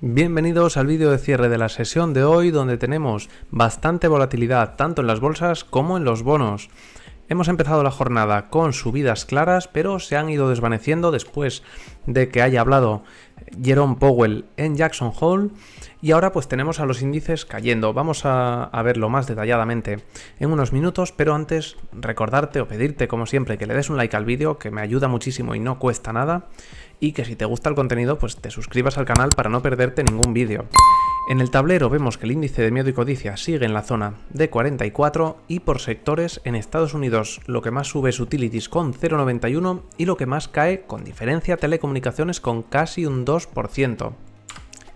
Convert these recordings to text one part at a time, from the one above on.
Bienvenidos al vídeo de cierre de la sesión de hoy, donde tenemos bastante volatilidad tanto en las bolsas como en los bonos. Hemos empezado la jornada con subidas claras, pero se han ido desvaneciendo después de que haya hablado Jerome Powell en Jackson Hole, y ahora pues tenemos a los índices cayendo. Vamos a verlo más detalladamente en unos minutos, pero antes recordarte o pedirte como siempre que le des un like al vídeo, que me ayuda muchísimo y no cuesta nada, y que si te gusta el contenido pues te suscribas al canal para no perderte ningún vídeo. En el tablero vemos que el índice de miedo y codicia sigue en la zona de 44 y por sectores en Estados Unidos lo que más sube es Utilities con 0,91 y lo que más cae con diferencia telecomunicaciones con casi un 2%.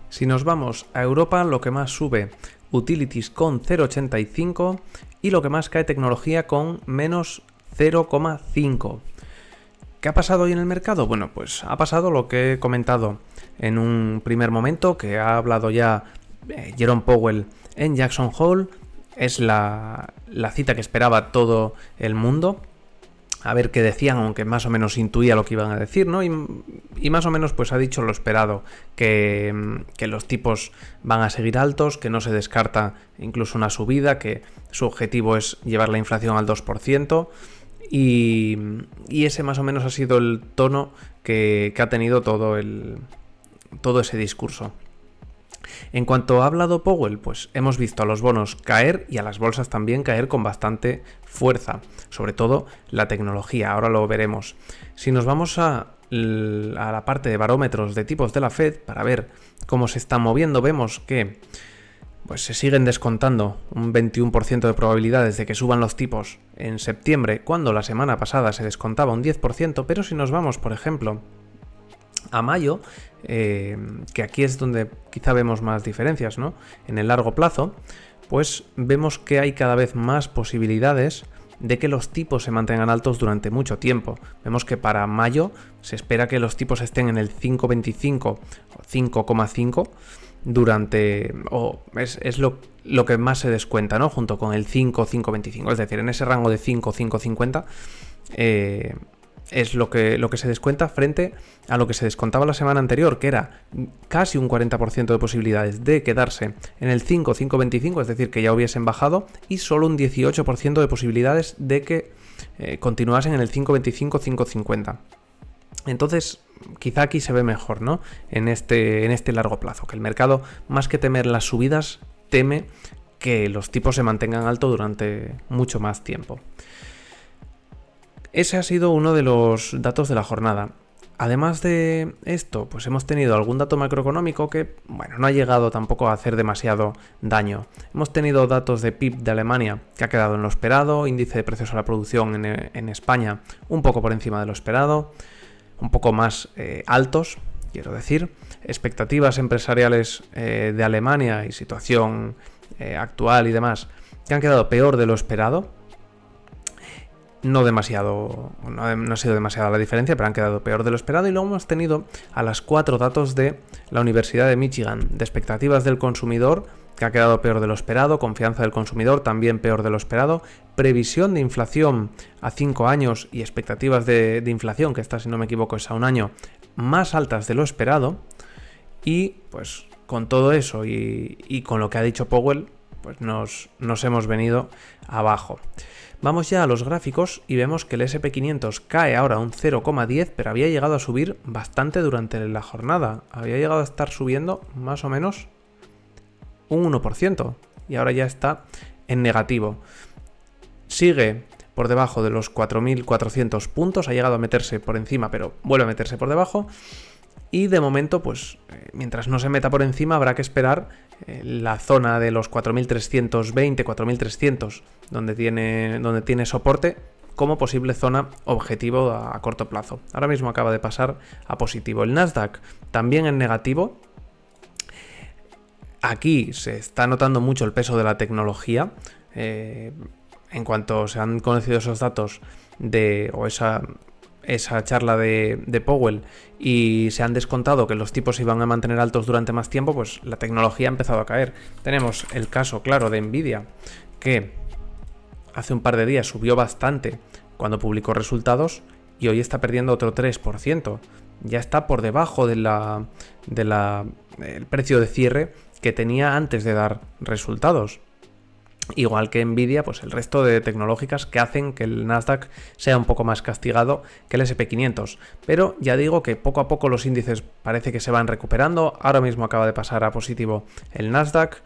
Si nos vamos a Europa, lo que más sube Utilities con 0,85 y lo que más cae tecnología con menos 0,5. ¿Qué ha pasado hoy en el mercado? Bueno, pues ha pasado lo que he comentado en un primer momento, que ha hablado ya Jerome Powell en Jackson Hole. Es la cita que esperaba todo el mundo. A ver qué decían, aunque más o menos intuía lo que iban a decir, ¿no? Y más o menos pues ha dicho lo esperado, que los tipos van a seguir altos, que no se descarta incluso una subida, que su objetivo es llevar la inflación al 2%. Y ese más o menos ha sido el tono que ha tenido todo ese discurso. En cuanto ha hablado Powell, pues hemos visto a los bonos caer y a las bolsas también caer con bastante fuerza, sobre todo la tecnología, ahora lo veremos. Si nos vamos a la parte de barómetros de tipos de la Fed para ver cómo se están moviendo, vemos que pues se siguen descontando un 21% de probabilidades de que suban los tipos en septiembre, cuando la semana pasada se descontaba un 10%, pero si nos vamos, por ejemplo, a mayo, que aquí es donde quizá vemos más diferencias, ¿no? En el largo plazo, pues vemos que hay cada vez más posibilidades de que los tipos se mantengan altos durante mucho tiempo. Vemos que para mayo se espera que los tipos estén en el 5,25 o 5,5 es lo que más se descuenta, ¿no? Junto con el 5,25, es decir, en ese rango de 5,50 es lo que se descuenta frente a lo que se descontaba la semana anterior, que era casi un 40% de posibilidades de quedarse en el 5,25, es decir, que ya hubiesen bajado, y solo un 18% de posibilidades de que continuasen en el 5,25, 5,50. Entonces, quizá aquí se ve mejor, ¿no? En este largo plazo, que el mercado, más que temer las subidas, teme que los tipos se mantengan altos durante mucho más tiempo. Ese ha sido uno de los datos de la jornada. Además de esto, pues hemos tenido algún dato macroeconómico que, bueno, no ha llegado tampoco a hacer demasiado daño. Hemos tenido datos de PIB de Alemania, que ha quedado en lo esperado, índice de precios a la producción en España un poco por encima de lo esperado, un poco más altos, quiero decir, expectativas empresariales de Alemania y situación actual y demás, que han quedado peor de lo esperado. No ha sido demasiada la diferencia, pero han quedado peor de lo esperado. Y luego hemos tenido a las 4 datos de la Universidad de Michigan, de expectativas del consumidor, que ha quedado peor de lo esperado, confianza del consumidor también peor de lo esperado, previsión de inflación a 5 años y expectativas de inflación, que esta, si no me equivoco, es a un año, más altas de lo esperado. Y pues con todo eso y con lo que ha dicho Powell, pues nos hemos venido abajo. Vamos ya a los gráficos y vemos que el SP500 cae ahora un 0,10, pero había llegado a subir bastante durante la jornada. Había llegado a estar subiendo más o menos un 1% y ahora ya está en negativo. Sigue por debajo de los 4.400 puntos, ha llegado a meterse por encima, pero vuelve a meterse por debajo. Y de momento, pues mientras no se meta por encima, habrá que esperar la zona de los 4.320, 4.300, donde tiene soporte, como posible zona objetivo a corto plazo. Ahora mismo acaba de pasar a positivo. El Nasdaq también en negativo. Aquí se está notando mucho el peso de la tecnología. En cuanto se han conocido esos datos esa charla de Powell y se han descontado que los tipos se iban a mantener altos durante más tiempo, pues la tecnología ha empezado a caer. Tenemos el caso claro de Nvidia, que hace un par de días subió bastante cuando publicó resultados y hoy está perdiendo otro 3%. Ya está por debajo de la el precio de cierre que tenía antes de dar resultados. Igual que Nvidia, pues el resto de tecnológicas que hacen que el Nasdaq sea un poco más castigado que el S&P 500. Pero ya digo que poco a poco los índices parece que se van recuperando. Ahora mismo acaba de pasar a positivo el Nasdaq.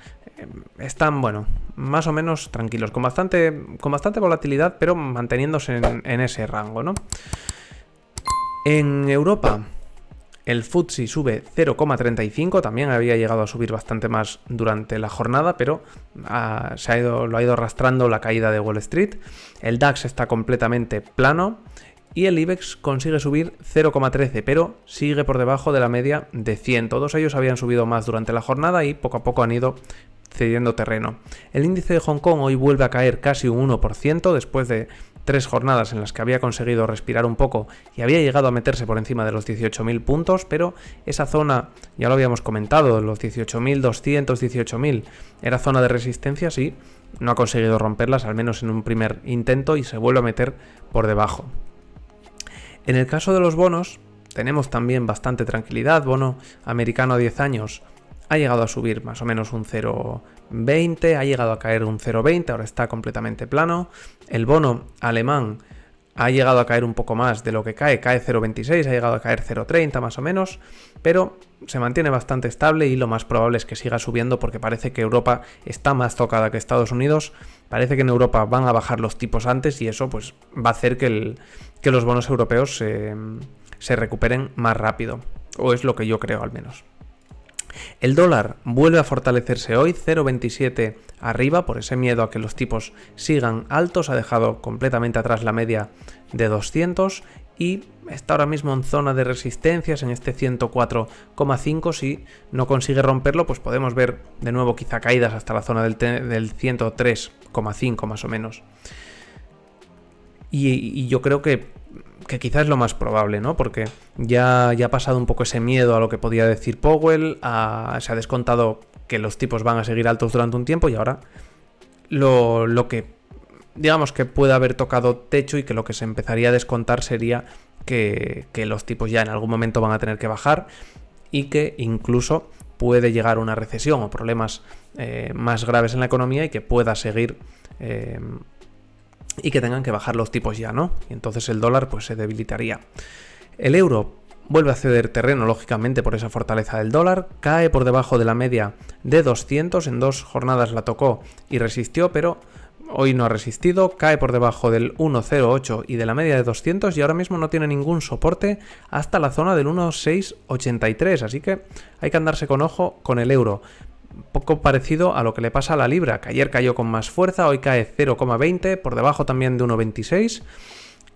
Están, bueno, más o menos tranquilos, con bastante volatilidad, pero manteniéndose en ese rango, ¿no? En Europa, el FTSE sube 0,35, también había llegado a subir bastante más durante la jornada, pero lo ha ido arrastrando la caída de Wall Street. El DAX está completamente plano y el IBEX consigue subir 0,13, pero sigue por debajo de la media de 100. Todos ellos habían subido más durante la jornada y poco a poco han ido cediendo terreno. El índice de Hong Kong hoy vuelve a caer casi un 1% después de 3 jornadas en las que había conseguido respirar un poco y había llegado a meterse por encima de los 18.000 puntos, pero esa zona, ya lo habíamos comentado, los 18.200, 18.000, era zona de resistencia, sí, no ha conseguido romperlas, al menos en un primer intento, y se vuelve a meter por debajo. En el caso de los bonos, tenemos también bastante tranquilidad. Bono americano a 10 años ha llegado a subir más o menos un 0,20, ha llegado a caer un 0,20, ahora está completamente plano. El bono alemán ha llegado a caer un poco más de lo que cae 0,26, ha llegado a caer 0,30 más o menos, pero se mantiene bastante estable y lo más probable es que siga subiendo porque parece que Europa está más tocada que Estados Unidos. Parece que en Europa van a bajar los tipos antes y eso pues va a hacer que los bonos europeos se recuperen más rápido, o es lo que yo creo al menos. El dólar vuelve a fortalecerse hoy, 0,27 arriba, por ese miedo a que los tipos sigan altos, ha dejado completamente atrás la media de 200 y está ahora mismo en zona de resistencias en este 104,5. Si no consigue romperlo, pues podemos ver de nuevo quizá caídas hasta la zona del 103,5 más o menos. Y yo creo que quizás es lo más probable, ¿no? Porque ya ha pasado un poco ese miedo a lo que podía decir Powell, se ha descontado que los tipos van a seguir altos durante un tiempo y ahora lo que digamos que puede haber tocado techo y que lo que se empezaría a descontar sería que los tipos ya en algún momento van a tener que bajar y que incluso puede llegar una recesión o problemas más graves en la economía y que pueda seguir y que tengan que bajar los tipos ya, ¿no? Y entonces el dólar pues se debilitaría. El euro vuelve a ceder terreno, lógicamente, por esa fortaleza del dólar, cae por debajo de la media de 200, en 2 jornadas la tocó y resistió, pero hoy no ha resistido, cae por debajo del 1,08 y de la media de 200 y ahora mismo no tiene ningún soporte hasta la zona del 1,683, así que hay que andarse con ojo con el euro. Poco parecido a lo que le pasa a la libra, que ayer cayó con más fuerza, hoy cae 0,20, por debajo también de 1,26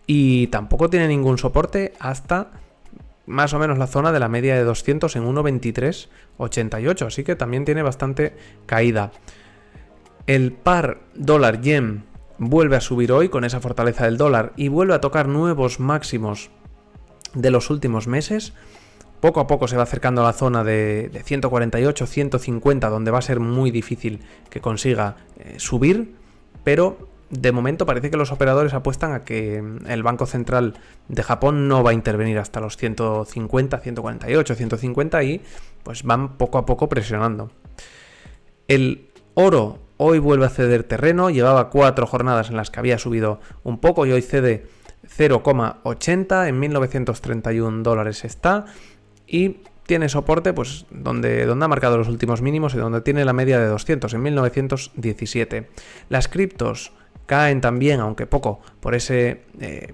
y tampoco tiene ningún soporte hasta más o menos la zona de la media de 200 en 1,2388, así que también tiene bastante caída. El par dólar-yen vuelve a subir hoy con esa fortaleza del dólar y vuelve a tocar nuevos máximos de los últimos meses. Poco a poco se va acercando a la zona de 148, 150, donde va a ser muy difícil que consiga subir, pero de momento parece que los operadores apuestan a que el Banco Central de Japón no va a intervenir hasta los 150, 148, 150 y pues van poco a poco presionando. El oro hoy vuelve a ceder terreno, llevaba 4 jornadas en las que había subido un poco y hoy cede 0,80, en 1.931 dólares está. Y tiene soporte pues donde ha marcado los últimos mínimos y donde tiene la media de 200 en 1917. Las criptos caen también, aunque poco, por ese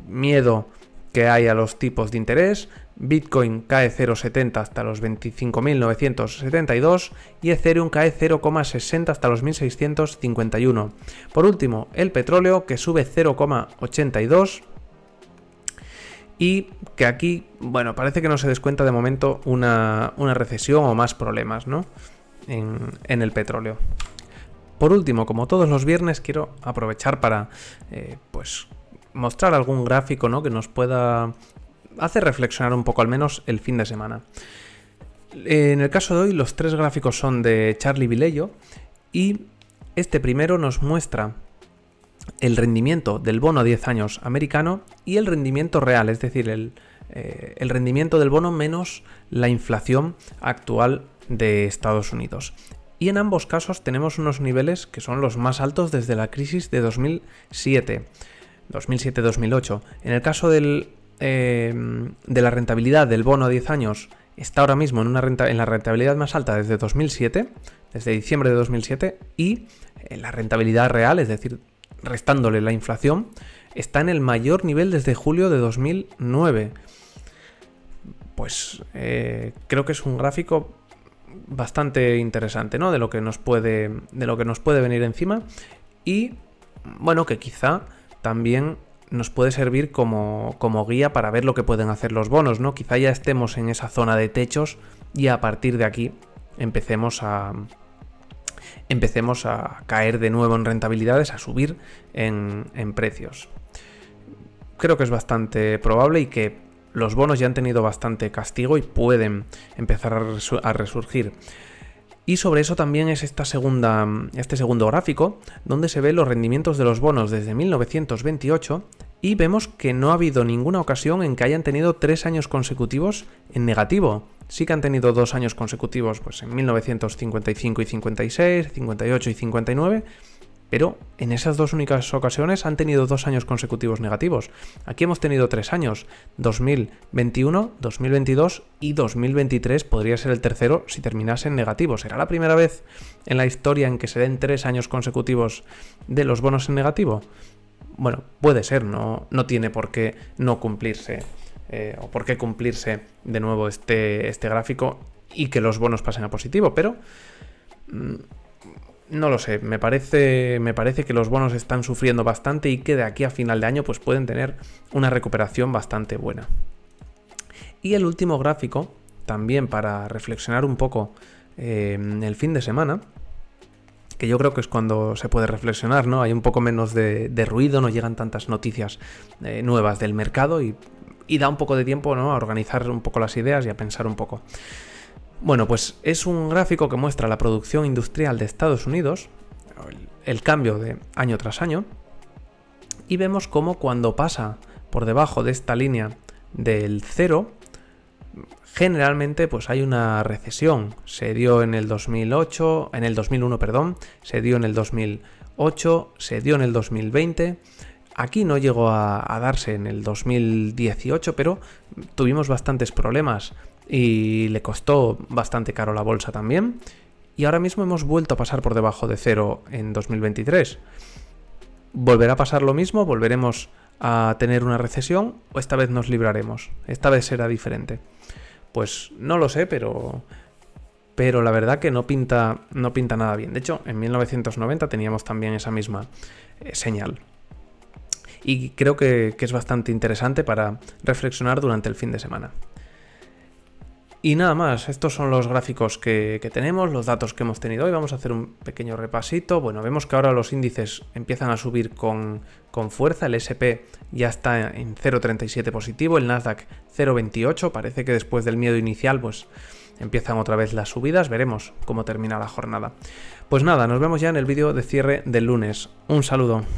miedo que hay a los tipos de interés. Bitcoin cae 0,70 hasta los 25.972 y Ethereum cae 0,60 hasta los 1.651. Por último, el petróleo que sube 0,82 y que aquí, bueno, parece que no se descuenta de momento una recesión o más problemas, ¿no? en el petróleo. Por último, como todos los viernes, quiero aprovechar para pues mostrar algún gráfico, ¿no? que nos pueda hacer reflexionar un poco, al menos el fin de semana. En el caso de hoy, los 3 gráficos son de Charlie Vilello y este primero nos muestra el rendimiento del bono a 10 años americano y el rendimiento real, es decir, el rendimiento del bono menos la inflación actual de Estados Unidos. Y en ambos casos tenemos unos niveles que son los más altos desde la crisis de 2007-2008. En el caso de la rentabilidad del bono a 10 años, está ahora mismo en la rentabilidad más alta desde 2007, desde diciembre de 2007, y en la rentabilidad real, es decir, restándole la inflación, está en el mayor nivel desde julio de 2009. Pues creo que es un gráfico bastante interesante, ¿no? De lo que nos puede venir encima, y bueno, que quizá también nos puede servir como guía para ver lo que pueden hacer los bonos, ¿no? Quizá ya estemos en esa zona de techos y a partir de aquí empecemos a caer de nuevo en rentabilidades, a subir en precios. Creo que es bastante probable y que los bonos ya han tenido bastante castigo y pueden empezar a resurgir. Y sobre eso también es este segundo gráfico, donde se ven los rendimientos de los bonos desde 1928 y vemos que no ha habido ninguna ocasión en que hayan tenido 3 años consecutivos en negativo. Sí que han tenido 2 años consecutivos, pues en 1955 y 56, 58 y 59, pero en esas dos únicas ocasiones han tenido 2 años consecutivos negativos. Aquí hemos tenido 3 años, 2021, 2022 y 2023 podría ser el tercero si terminase en negativo. ¿Será la primera vez en la historia en que se den 3 años consecutivos de los bonos en negativo? Bueno, puede ser, no tiene por qué no cumplirse, o por qué cumplirse de nuevo este gráfico y que los bonos pasen a positivo, pero no lo sé, me parece que los bonos están sufriendo bastante y que de aquí a final de año pues pueden tener una recuperación bastante buena. Y el último gráfico, también para reflexionar un poco el fin de semana, que yo creo que es cuando se puede reflexionar, ¿no? Hay un poco menos de ruido, no llegan tantas noticias nuevas del mercado y da un poco de tiempo, ¿no?, a organizar un poco las ideas y a pensar un poco. Bueno, pues es un gráfico que muestra la producción industrial de Estados Unidos, el cambio de año tras año, y vemos cómo cuando pasa por debajo de esta línea del 0, generalmente pues hay una recesión. Se dio en el 2001, se dio en el 2008, se dio en el 2020. Aquí no llegó a darse en el 2018, pero tuvimos bastantes problemas y le costó bastante caro la bolsa también. Y ahora mismo hemos vuelto a pasar por debajo de 0 en 2023. ¿Volverá a pasar lo mismo? ¿Volveremos a tener una recesión? ¿O esta vez nos libraremos? ¿Esta vez será diferente? Pues no lo sé, pero la verdad que no pinta nada bien. De hecho, en 1990 teníamos también esa misma señal. Y creo que es bastante interesante para reflexionar durante el fin de semana. Y nada más, estos son los gráficos que tenemos, los datos que hemos tenido hoy. Vamos a hacer un pequeño repasito. Bueno, vemos que ahora los índices empiezan a subir con fuerza. El S&P ya está en 0,37 positivo, el Nasdaq 0,28. Parece que después del miedo inicial pues empiezan otra vez las subidas. Veremos cómo termina la jornada. Pues nada, nos vemos ya en el vídeo de cierre del lunes. Un saludo.